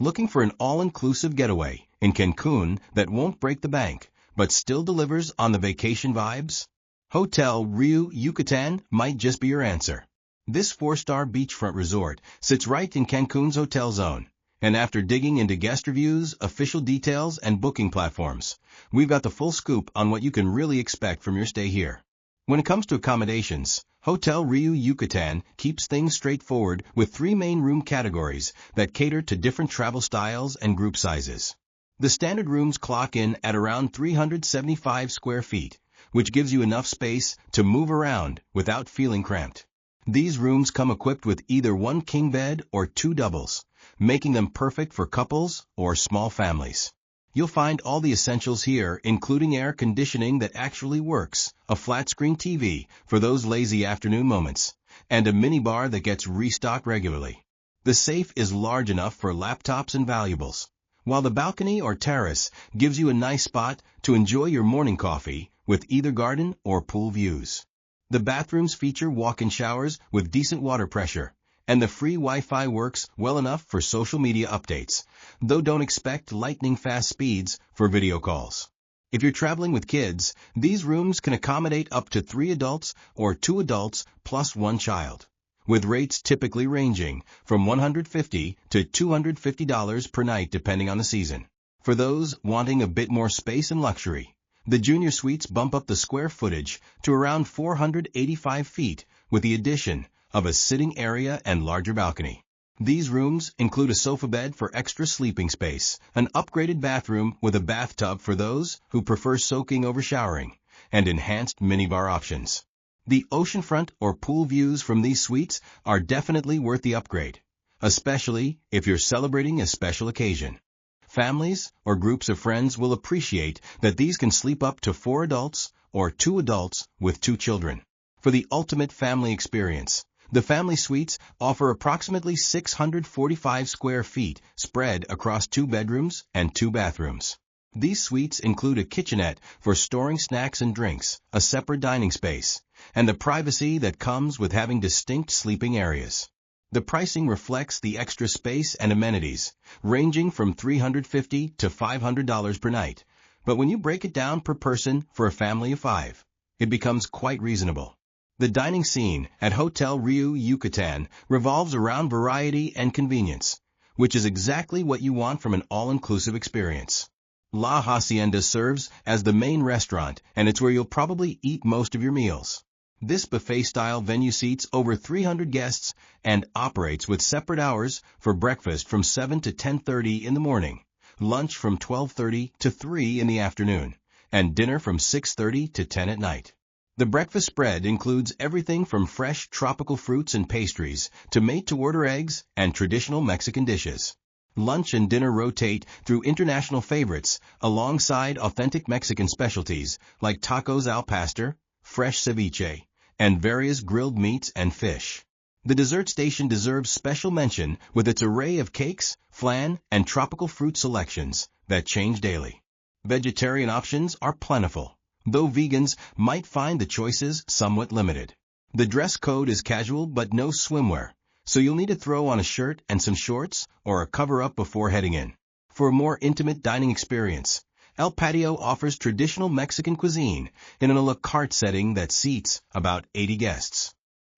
Looking for an all-inclusive getaway in Cancun that won't break the bank, but still delivers on the vacation vibes? Hotel Rio Yucatan might just be your answer. This 4-star beachfront resort sits right in Cancun's hotel zone. And after digging into guest reviews, official details, and booking platforms, we've got the full scoop on what you can really expect from your stay here. When it comes to accommodations, Hotel Rio Yucatan keeps things straightforward with 3 main room categories that cater to different travel styles and group sizes. The standard rooms clock in at around 375 square feet, which gives you enough space to move around without feeling cramped. These rooms come equipped with either 1 king bed or 2 doubles, making them perfect for couples or small families. You'll find all the essentials here, including air conditioning that actually works, a flat-screen TV for those lazy afternoon moments, and a minibar that gets restocked regularly. The safe is large enough for laptops and valuables, while the balcony or terrace gives you a nice spot to enjoy your morning coffee with either garden or pool views. The bathrooms feature walk-in showers with decent water pressure, and the free Wi-Fi works well enough for social media updates, though don't expect lightning-fast speeds for video calls. If you're traveling with kids, these rooms can accommodate up to 3 adults or 2 adults plus 1 child, with rates typically ranging from $150 to $250 per night depending on the season. For those wanting a bit more space and luxury, the junior suites bump up the square footage to around 485 feet with the addition of a sitting area and larger balcony. These rooms include a sofa bed for extra sleeping space, an upgraded bathroom with a bathtub for those who prefer soaking over showering, and enhanced minibar options. The oceanfront or pool views from these suites are definitely worth the upgrade, especially if you're celebrating a special occasion. Families or groups of friends will appreciate that these can sleep up to 4 adults or 2 adults with 2 children. For the ultimate family experience, the family suites offer approximately 645 square feet spread across 2 bedrooms and 2 bathrooms. These suites include a kitchenette for storing snacks and drinks, a separate dining space, and the privacy that comes with having distinct sleeping areas. The pricing reflects the extra space and amenities, ranging from $350 to $500 per night. But when you break it down per person for a family of 5, it becomes quite reasonable. The dining scene at Hotel Rio Yucatan revolves around variety and convenience, which is exactly what you want from an all-inclusive experience. La Hacienda serves as the main restaurant, and it's where you'll probably eat most of your meals. This buffet-style venue seats over 300 guests and operates with separate hours for breakfast from 7 to 10:30 in the morning, lunch from 12:30 to 3 in the afternoon, and dinner from 6:30 to 10 at night. The breakfast spread includes everything from fresh tropical fruits and pastries to made-to-order eggs and traditional Mexican dishes. Lunch and dinner rotate through international favorites alongside authentic Mexican specialties like tacos al pastor, fresh ceviche, and various grilled meats and fish. The dessert station deserves special mention with its array of cakes, flan, and tropical fruit selections that change daily. Vegetarian options are plentiful, though vegans might find the choices somewhat limited. The dress code is casual but no swimwear, so you'll need to throw on a shirt and some shorts or a cover-up before heading in. For a more intimate dining experience, El Patio offers traditional Mexican cuisine in an a la carte setting that seats about 80 guests.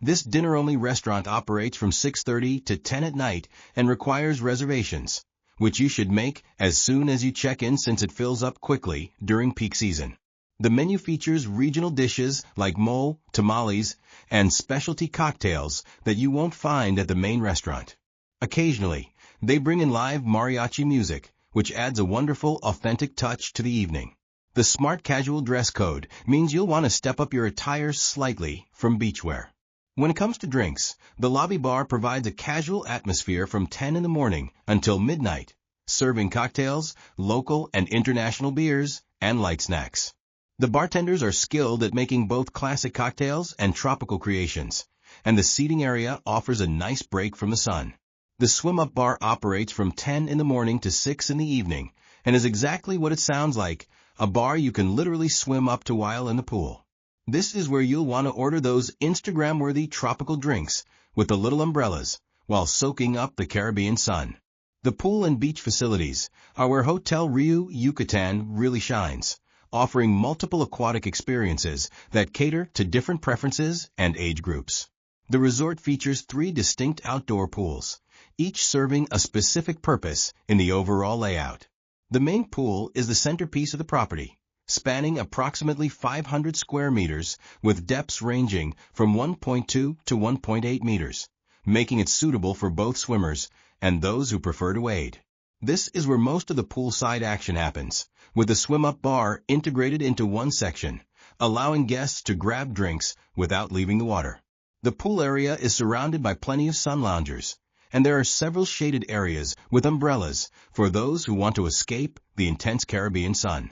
This dinner-only restaurant operates from 6:30 to 10 at night and requires reservations, which you should make as soon as you check in since it fills up quickly during peak season. The menu features regional dishes like mole, tamales, and specialty cocktails that you won't find at the main restaurant. Occasionally, they bring in live mariachi music, which adds a wonderful, authentic touch to the evening. The smart casual dress code means you'll want to step up your attire slightly from beachwear. When it comes to drinks, the lobby bar provides a casual atmosphere from 10 in the morning until midnight, serving cocktails, local and international beers, and light snacks. The bartenders are skilled at making both classic cocktails and tropical creations, and the seating area offers a nice break from the sun. The swim-up bar operates from 10 in the morning to 6 in the evening and is exactly what it sounds like, a bar you can literally swim up to while in the pool. This is where you'll want to order those Instagram-worthy tropical drinks with the little umbrellas while soaking up the Caribbean sun. The pool and beach facilities are where Hotel Riu Yucatan really shines, offering multiple aquatic experiences that cater to different preferences and age groups. The resort features 3 distinct outdoor pools, each serving a specific purpose in the overall layout. The main pool is the centerpiece of the property, spanning approximately 500 square meters with depths ranging from 1.2 to 1.8 meters, making it suitable for both swimmers and those who prefer to wade. This is where most of the poolside action happens, with the swim-up bar integrated into one section, allowing guests to grab drinks without leaving the water. The pool area is surrounded by plenty of sun loungers, and there are several shaded areas with umbrellas for those who want to escape the intense Caribbean sun.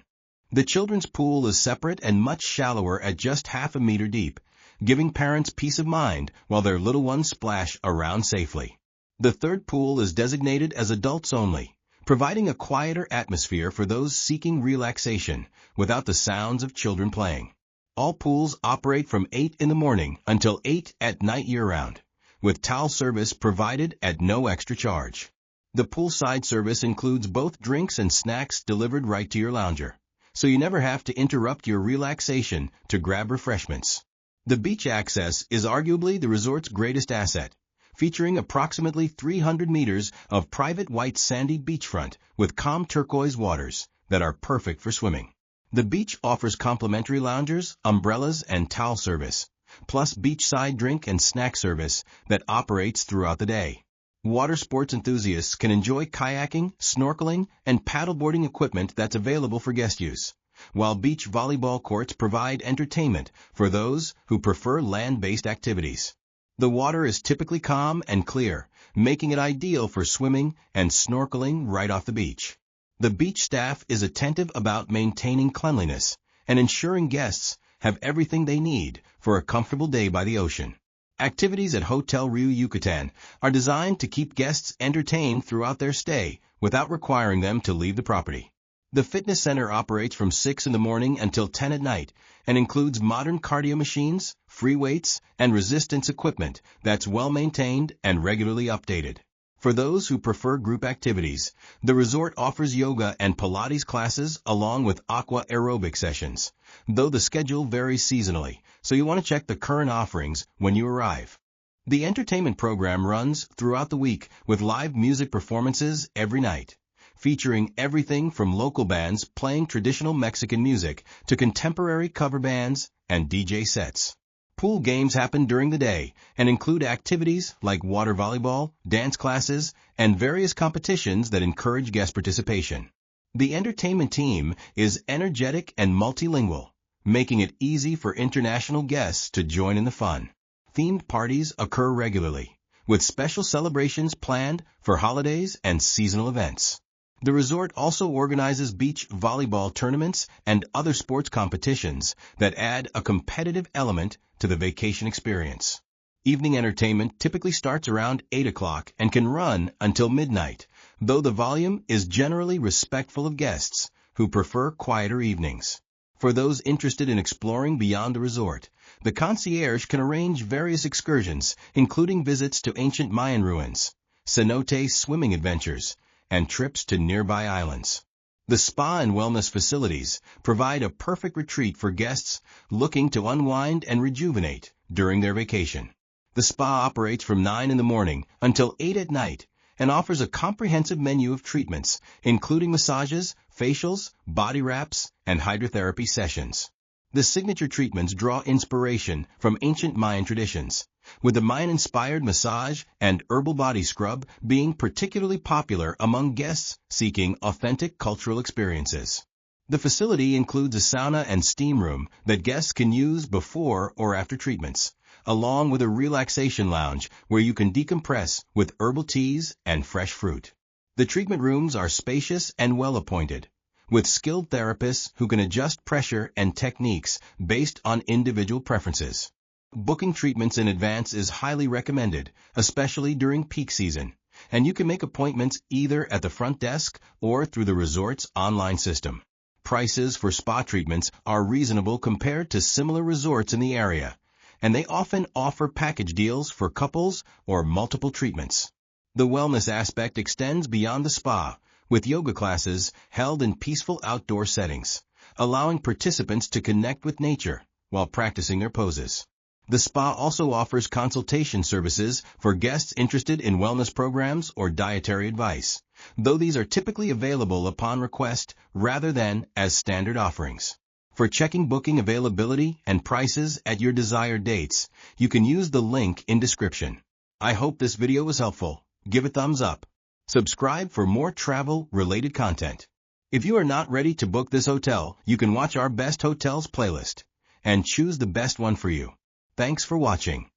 The children's pool is separate and much shallower at just half a meter deep, giving parents peace of mind while their little ones splash around safely. The third pool is designated as adults only, providing a quieter atmosphere for those seeking relaxation without the sounds of children playing. All pools operate from 8 in the morning until 8 at night year-round, with towel service provided at no extra charge. The poolside service includes both drinks and snacks delivered right to your lounger, so you never have to interrupt your relaxation to grab refreshments. The beach access is arguably the resort's greatest asset, featuring approximately 300 meters of private white sandy beachfront with calm turquoise waters that are perfect for swimming. The beach offers complimentary loungers, umbrellas, and towel service, plus beachside drink and snack service that operates throughout the day. Water sports enthusiasts can enjoy kayaking, snorkeling, and paddleboarding equipment that's available for guest use, while beach volleyball courts provide entertainment for those who prefer land-based activities. The water is typically calm and clear, making it ideal for swimming and snorkeling right off the beach. The beach staff is attentive about maintaining cleanliness and ensuring guests have everything they need for a comfortable day by the ocean. Activities at Hotel Riu Yucatan are designed to keep guests entertained throughout their stay without requiring them to leave the property. The fitness center operates from 6 in the morning until 10 at night and includes modern cardio machines, free weights, and resistance equipment that's well maintained and regularly updated. For those who prefer group activities, the resort offers yoga and Pilates classes along with aqua aerobic sessions, though the schedule varies seasonally, so you want to check the current offerings when you arrive. The entertainment program runs throughout the week with live music performances every night, featuring everything from local bands playing traditional Mexican music to contemporary cover bands and DJ sets. Pool games happen during the day and include activities like water volleyball, dance classes, and various competitions that encourage guest participation. The entertainment team is energetic and multilingual, making it easy for international guests to join in the fun. Themed parties occur regularly, with special celebrations planned for holidays and seasonal events. The resort also organizes beach volleyball tournaments and other sports competitions that add a competitive element to the vacation experience. Evening entertainment typically starts around 8 o'clock and can run until midnight, though the volume is generally respectful of guests who prefer quieter evenings. For those interested in exploring beyond the resort, the concierge can arrange various excursions, including visits to ancient Mayan ruins, cenote swimming adventures, and trips to nearby islands. The spa and wellness facilities provide a perfect retreat for guests looking to unwind and rejuvenate during their vacation. The spa operates from 9 in the morning until 8 at night and offers a comprehensive menu of treatments, including massages, facials, body wraps, and hydrotherapy sessions. The signature treatments draw inspiration from ancient Mayan traditions, with the Mayan-inspired massage and herbal body scrub being particularly popular among guests seeking authentic cultural experiences. The facility includes a sauna and steam room that guests can use before or after treatments, along with a relaxation lounge where you can decompress with herbal teas and fresh fruit. The treatment rooms are spacious and well-appointed, with skilled therapists who can adjust pressure and techniques based on individual preferences. Booking treatments in advance is highly recommended, especially during peak season, and you can make appointments either at the front desk or through the resort's online system. Prices for spa treatments are reasonable compared to similar resorts in the area, and they often offer package deals for couples or multiple treatments. The wellness aspect extends beyond the spa, with yoga classes held in peaceful outdoor settings, allowing participants to connect with nature while practicing their poses. The spa also offers consultation services for guests interested in wellness programs or dietary advice, though these are typically available upon request rather than as standard offerings. For checking booking availability and prices at your desired dates, you can use the link in description. I hope this video was helpful. Give it a thumbs up. Subscribe for more travel-related content. If you are not ready to book this hotel, you can watch our Best Hotels playlist and choose the best one for you. Thanks for watching.